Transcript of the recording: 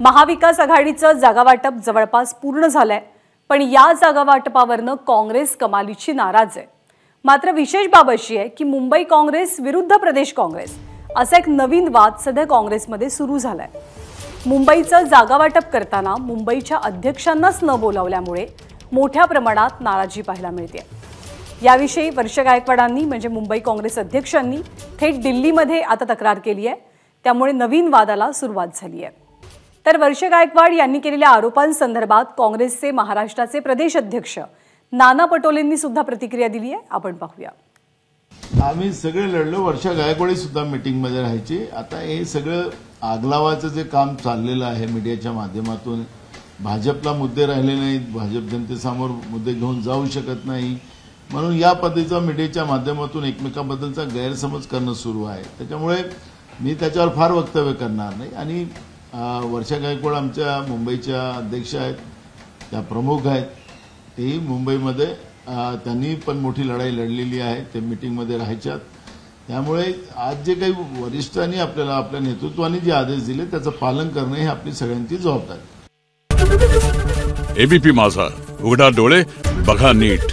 महाविकास आघाडीचं जागावाटप जवळपास पूर्ण झालंय, पण या जागावाटपावरनं काँग्रेस कमालीची नाराज आहे। मात्र विशेष बाब अशी आहे की मुंबई काँग्रेस विरुद्ध प्रदेश काँग्रेस असा एक नवीन वाद सध्या काँग्रेसमध्ये सुरू झालाय। मुंबईचं जागावाटप करताना मुंबईच्या अध्यक्षांनाच न बोलावल्यामुळे मोठ्या प्रमाणात नाराजी पाहायला मिळते। याविषयी वर्ष गायकवाडांनी म्हणजे मुंबई काँग्रेस अध्यक्षांनी थेट दिल्लीमध्ये आता तक्रार केली आहे, त्यामुळे नवीन वादाला सुरुवात झाली आहे। तर वर्ष गायकवाड यांनी केलेल्या आरोपांसंदर्भात काँग्रेसचे महाराष्ट्राचे प्रदेश अध्यक्ष नाना पटोलेंनी सुद्धा प्रतिक्रिया दिली आहे, आपण पाहूया। आम्ही सगळे लढलो, वर्ष गायकवाडी सुद्धा मीटिंग मध्ये राहायची। आता हे सगळं आगलावाचं जे काम चाललेलं आहे मीडियाच्या माध्यमातून, भाजपला मुद्दे राहिले नाहीत, भाजप जनतेसमोर मुद्दे घेऊन जाऊ शकत नाही, म्हणून या पद्धतीचा मीडियाच्या माध्यमातून एकमेकांबद्दलचा गैरसमज करणं सुरू आहे। त्याच्यामुळे मी त्याच्यावर फार वक्तव्य करणार नाही। आणि वर्षा गायकवाड आमच्या मुंबईच्या अध्यक्ष आहेत, त्या प्रमुख आहेत, तेही मुंबईमध्ये त्यांनी पण मोठी लढाई लढलेली आहे, ते मीटिंगमध्ये राहायच्यात। त्यामुळे आज जे काही वरिष्ठांनी आपल्याला, आपल्या नेतृत्वाने जे आदेश दिले त्याचं पालन करणं ही आपली सगळ्यांची जबाबदारी। एबीपी माझा, उघडा डोळे बघा नीट।